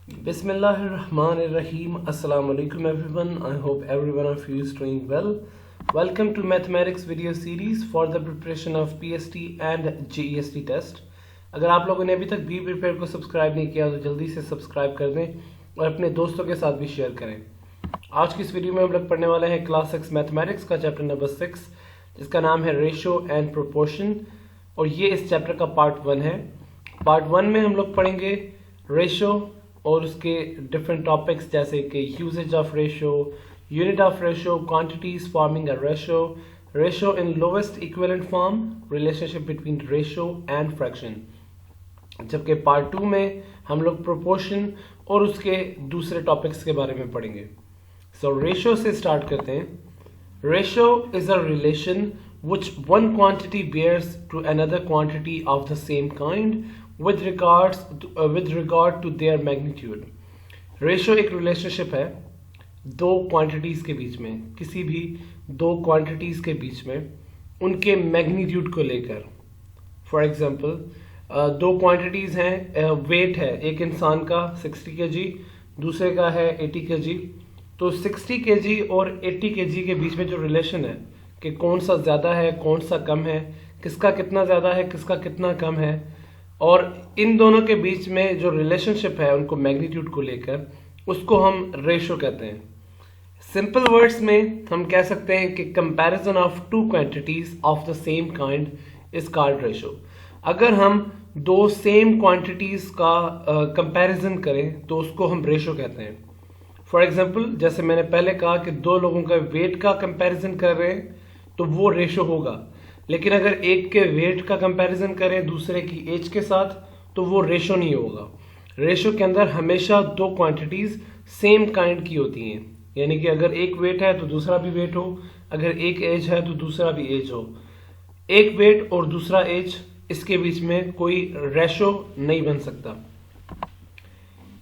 Bismillahirrahmanirrahim. Assalamu alaikum everyone. I hope every one of you is doing well. Welcome to mathematics video series for the preparation of PST and GEST test. अगर आप लोगों ने अभी तक be prepare को subscribe नहीं किया तो जल्दी से सब्सक्राइब कर दें और अपने दोस्तों के साथ भी शेयर करें। आज की इस वीडियो में हम लोग पढ़ने वाले हैं क्लास 6 मैथमेटिक्स का चैप्टर नंबर 6 जिसका नाम है रेशो एंड प्रोपोर्शन और ये इस चैप्टर का पार्ट 1 है। पार्ट 1 में हम लोग पढ़ेंगे रेशो और उसके डिफरेंट टॉपिक्स जैसे कि usages of ratio, unit of ratio, quantities forming a ratio, ratio in lowest equivalent form, relationship between ratio and fraction. जबकि पार्ट 2 में हम लोग प्रोपोर्शन और उसके दूसरे टॉपिक्स के बारे में पढ़ेंगे। सो रेशो से स्टार्ट करते हैं। Ratio is a relation which one quantity bears to another quantity of the same kind with regard to their magnitude. Ratio एक रिलेशनशिप है दो क्वांटिटीज के बीच में, किसी भी दो क्वांटिटीज के बीच में उनके मैग्नीट्यूड को लेकर। फॉर एग्जांपल दो क्वांटिटीज हैं, वेट है एक इंसान का 60 kg, दूसरे का है 80 kg। तो 60 kg और 80 kg के बीच में जो रिलेशन है कि कौन सा ज़्यादा है कौन सा कम है, किसका कितना ज़्यादा है किसका कितना कम है, और इन दोनों के बीच में जो रिलेशनशिप है उनको मैग्नीट्यूड को लेकर, उसको हम रेशो कहते हैं। सिंपल वर्ड्स में हम कह सकते हैं कि comparison of two quantities of the same kind is called ratio. अगर हम दो सेम क्वांटिटीज का कंपैरिजन करें तो उसको हम रेशो कहते हैं। फॉर एग्जाम्पल जैसे मैंने पहले कहा कि दो लोगों का वेट का कंपैरिजन कर रहे हैं तो वो रेशो होगा, लेकिन अगर एक के वेट का कंपैरिजन करें दूसरे की एज के साथ तो वो रेशो नहीं होगा। रेशो के अंदर हमेशा दो क्वांटिटीज सेम काइंड की होती हैं, यानी कि अगर एक वेट है तो दूसरा भी वेट हो, अगर एक एज है तो दूसरा भी एज हो। एक वेट और दूसरा एज, इसके बीच में कोई रेशो नहीं बन सकता।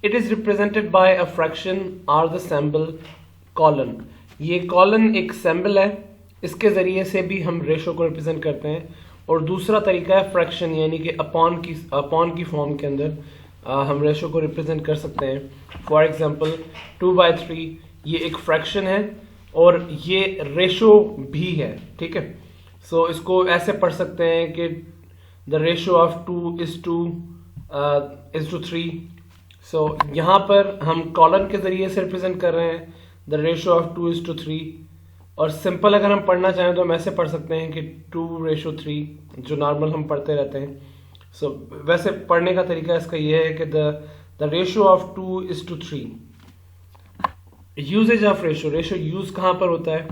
It is represented by a fraction or the symbol colon. ये कॉलन एक सिंबल है, इसके जरिए से भी हम रेशो को रिप्रेजेंट करते हैं। और दूसरा तरीका है फ्रैक्शन, यानी कि अपॉन की फॉर्म के अंदर हम रेशो को रिप्रेजेंट कर सकते हैं। फॉर एग्जांपल 2/3 ये एक फ्रैक्शन है और ये रेशो भी है, ठीक है। सो इसको ऐसे पढ़ सकते हैं कि the ratio of 2 is to 3। सो यहाँ पर हम कॉलन के जरिए से रिप्रेजेंट कर रहे हैं the ratio of 2 is to 3। और सिंपल अगर हम पढ़ना चाहें तो हम ऐसे पढ़ सकते हैं कि 2/3 जो नॉर्मल हम पढ़ते रहते हैं। सो वैसे पढ़ने का तरीका इसका ये है कि the ratio of 2 is to 3। Usages of ratio, ratio use कहाँ पर होता है?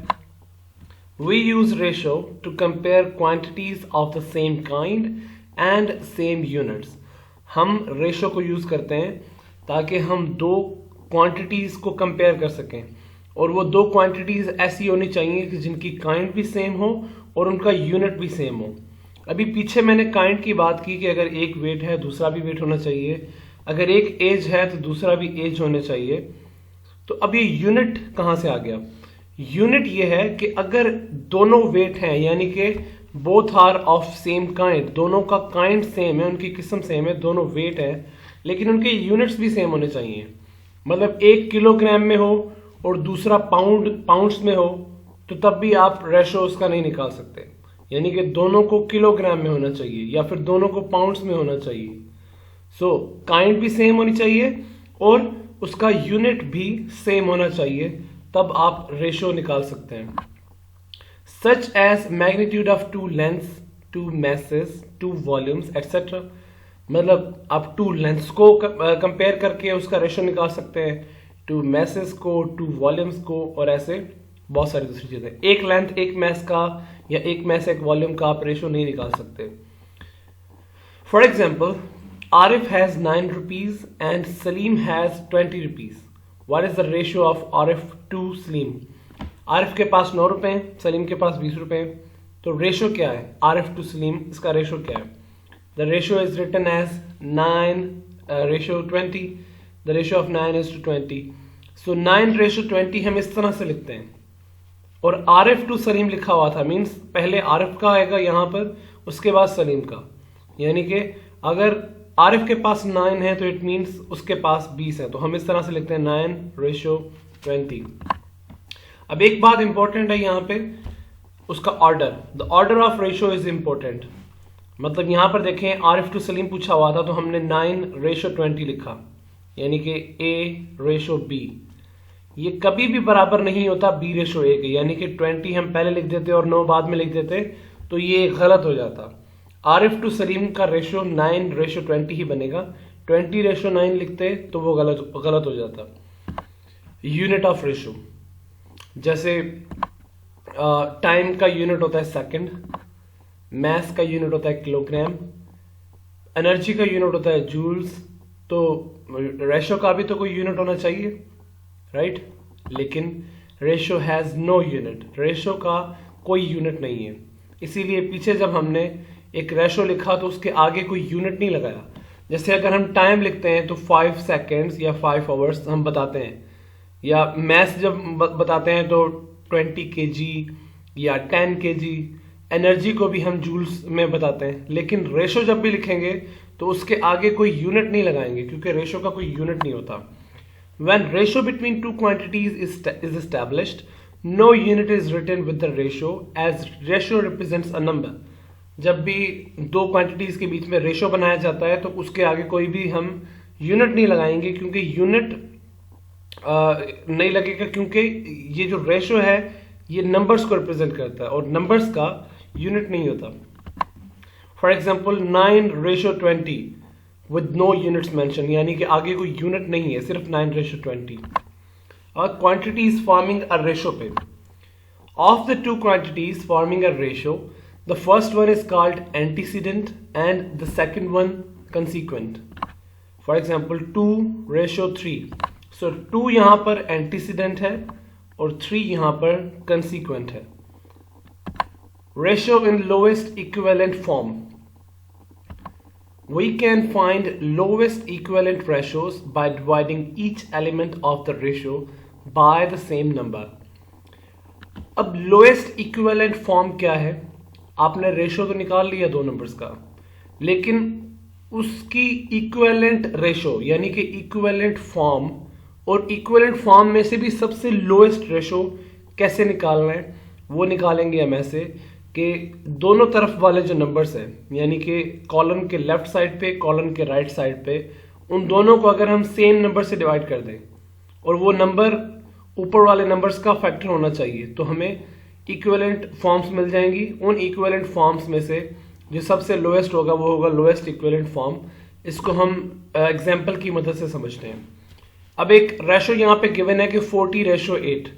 We use ratio to compare quantities of the same kind and same units. हम रेशो को यूज करते हैं ताकि हम दो क्वांटिटीज को कंपेयर कर सकें, और वो दो क्वांटिटीज ऐसी होनी चाहिए कि जिनकी काइंड भी सेम हो और उनका यूनिट भी सेम हो। अभी पीछे मैंने काइंड की बात की कि अगर एक वेट है दूसरा भी वेट होना चाहिए, अगर एक एज है तो दूसरा भी एज होना चाहिए। तो अब ये यूनिट कहाँ से आ गया? यूनिट ये है कि अगर दोनों वेट हैं, यानी कि both are of same kind, दोनों का काइंड सेम है, उनकी किस्म सेम है, दोनों वेट है, लेकिन उनके यूनिट्स भी सेम होने चाहिए। मतलब 1 किलोग्राम में हो और दूसरा पाउंड्स में हो तो तब भी आप रेशो उसका नहीं निकाल सकते, यानी कि दोनों को किलोग्राम में होना चाहिए या फिर दोनों को पाउंड्स में होना चाहिए। सो काइंड भी सेम होनी चाहिए और उसका यूनिट भी सेम होना चाहिए, तब आप रेशो निकाल सकते हैं। Such as magnitude of two lengths, two masses, two volumes etcetera. मतलब आप टू लेंथ्स को कंपेयर करके उसका रेशो निकाल सकते हैं, टू मैसेस को, टू वॉल्यूम्स को, और ऐसे बहुत सारी दूसरी चीजें। एक लेंथ एक मैस का या एक मैस एक वॉल्यूम का आप रेशो नहीं निकाल सकते। For example Arif has 9 rupees and Salim has 20 rupees। What is the ratio of Arif to Salim? Arif के पास 9 रुपए हैं, सलीम के पास 20 रुपए हैं, तो रेशो क्या है? आरिफ टू सलीम, इसका रेशो क्या है? The ratio is written as 9/20। The ratio of 9 is to 20। So 9/20 हम इस तरह से लिखते हैं, और आरिफ टू सलीम लिखा हुआ था, मीन्स पहले आरिफ का आएगा यहाँ पर, उसके बाद सलीम का। यानी कि अगर आरिफ के पास 9 है तो इट मीन्स उसके पास 20 है, तो हम इस तरह से लिखते हैं 9:20। अब एक बात इंपॉर्टेंट है यहाँ पे, उसका order, the order of ratio is important. मतलब यहाँ पर देखें आरिफ टू सलीम पूछा हुआ था तो हमने 9:20 लिखा, यानी कि A/B। ये कभी भी बराबर नहीं होता B/A के, यानी कि 20 हम पहले लिख देते और 9 बाद में लिख देते तो ये गलत हो जाता। आरिफ टू सलीम का रेशो 9:20 ही बनेगा, 20:9 लिखते तो वो गलत हो जाता। यूनिट ऑफ रेशो, जैसे टाइम का यूनिट होता है सेकंड, मास का यूनिट होता है किलोग्राम, एनर्जी का यूनिट होता है जूल्स, तो रेशो का भी तो कोई यूनिट होना चाहिए, राइट? लेकिन ratio has no unit, ratio का कोई यूनिट नहीं है। इसीलिए पीछे जब हमने एक रेशो लिखा तो उसके आगे कोई यूनिट नहीं लगाया। जैसे अगर हम टाइम लिखते हैं तो 5 सेकेंड्स या 5 आवर्स हम बताते हैं, या मैथ जब बताते हैं तो 20 kg या 10 kg, एनर्जी को भी हम जूल्स में बताते हैं। लेकिन रेशो जब भी लिखेंगे तो उसके आगे कोई यूनिट नहीं लगाएंगे, क्योंकि रेशो का कोई यूनिट नहीं होता। When ratio between two quantities is established, no unit is written with the ratio, as ratio represents a number. जब भी दो क्वांटिटीज के बीच में रेशो बनाया जाता है तो उसके आगे कोई भी हम यूनिट नहीं लगाएंगे, क्योंकि यूनिट नहीं लगेगा, क्योंकि ये जो रेशो है ये नंबर्स को रिप्रेजेंट करता है और नंबर्स का यूनिट नहीं होता। For example 9:20 with no units mention, यानी कि आगे कोई यूनिट नहीं है, सिर्फ 9:20। और क्वांटिटीज फॉर्मिंग अ रेशो पे, of the two quantities forming a ratio, the first one is called antecedent and the second one consequent. For example 2:3, so 2 यहां पर एंटीसीडेंट है और 3 यहां पर कंसीक्वेंट है। Ratio in lowest equivalent form, we can find lowest equivalent ratios by dividing each element of the ratio by the same number. अब lowest equivalent form क्या है? आपने रेशो तो निकाल लिया दो नंबर्स का, लेकिन उसकी इक्विवेलेंट रेशो यानी कि इक्विवेलेंट फॉर्म, और इक्विवेलेंट फॉर्म में से भी सबसे लोएस्ट रेशो कैसे निकालना है वो निकालेंगे हम ऐसे कि दोनों तरफ वाले जो नंबर्स हैं, यानी कि कॉलम के लेफ्ट साइड पे, कॉलम के राइट साइड पे, उन दोनों को अगर हम सेम नंबर से डिवाइड कर दें और वो नंबर ऊपर वाले नंबर्स का फैक्टर होना चाहिए, तो हमें इक्विवेलेंट फॉर्म्स मिल जाएंगी। उन इक्विवेलेंट फॉर्म्स में से जो सबसे लोएस्ट होगा वो होगा लोएस्ट इक्विवेलेंट फॉर्म। इसको हम एग्जाम्पल की मदद से समझते हैं। अब एक रेशो यहाँ पे गिवन है कि 40:8,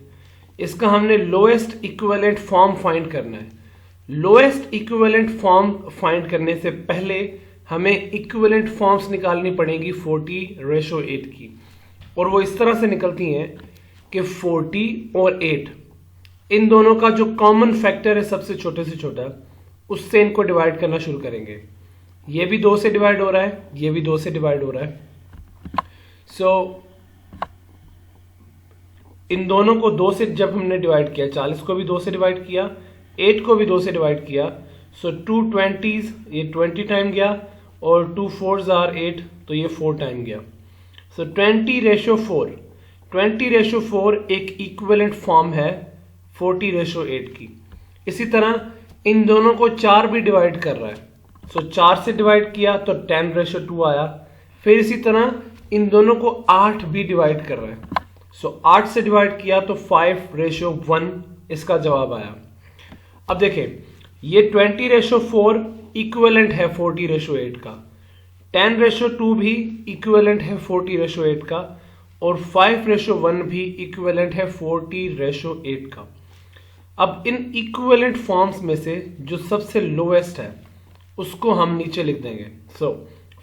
इसका हमने लोएस्ट इक्विवेलेंट फॉर्म फाइंड करना है। लोएस्ट इक्विवेलेंट फॉर्म फाइंड करने से पहले हमें इक्विवेलेंट फॉर्म्स निकालनी पड़ेगी 40:8 की, और वो इस तरह से निकलती हैं कि 40 और 8 इन दोनों का जो कॉमन फैक्टर है सबसे छोटे से छोटा, उससे इनको डिवाइड करना शुरू करेंगे। ये भी 2 से डिवाइड हो रहा है, ये भी 2 से डिवाइड हो रहा है। सो इन दोनों को 2 से जब हमने डिवाइड किया, 40 को भी 2 से डिवाइड किया, 8 को भी 2 से डिवाइड किया, सो 2 20s ये 20 टाइम गया और 2 4s are 8, तो ये 4 टाइम गया। सो 20:4, 20:4 एक इक्विवेलेंट फॉर्म है 40:8 की। इसी तरह इन दोनों को 4 भी डिवाइड कर रहा है, सो 4 से डिवाइड किया तो 10:2 आया। फिर इसी तरह इन दोनों को 8 भी डिवाइड कर रहा है, सो 8 से डिवाइड किया तो 5:1 इसका जवाब आया। अब देखें ये 20:4 इक्विवेलेंट है 40:8 का, 10:2 भी इक्विवेलेंट है 40:8 का, और 5:1 भी इक्विवेलेंट है 40:8 का। अब इन इक्विवेलेंट फॉर्म्स में से जो सबसे लोएस्ट है उसको हम नीचे लिख देंगे। सो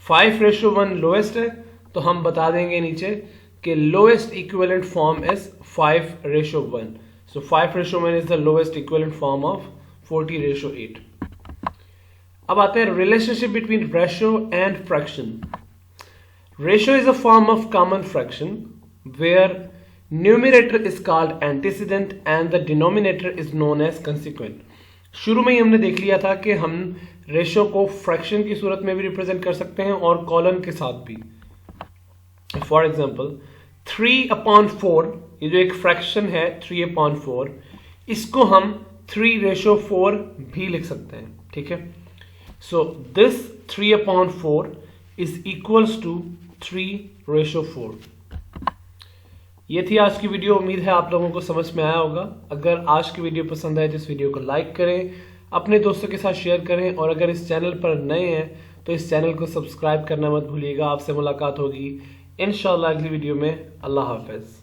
5:1 लोएस्ट है, तो हम बता देंगे नीचे कि lowest equivalent form is 5:1। So 5:1 is the lowest equivalent form of 40:8. अब आते हैं relationship between ratio and fraction. Ratio is a form of common fraction where numerator is called antecedent and the denominator is known as consequent. शुरू में ही हमने देख लिया था कि हम रेशो को फ्रैक्शन की सूरत में भी रिप्रेजेंट कर सकते हैं और कॉलन के साथ भी। फॉर एग्जाम्पल 3/4, ये जो एक फ्रैक्शन है 3/4, इसको हम 3/4 भी लिख सकते हैं, ठीक है। So this 3/4 is equals to 3/4। ये थी आज की वीडियो। उम्मीद है आप लोगों को समझ में आया होगा। अगर आज की वीडियो पसंद आए तो इस वीडियो को लाइक करें, अपने दोस्तों के साथ शेयर करें, और अगर इस चैनल पर नए हैं तो इस चैनल को सब्सक्राइब करना मत भूलिएगा। आपसे मुलाकात होगी इंशाल्लाह अगली वीडियो में। अल्लाह हाफिज।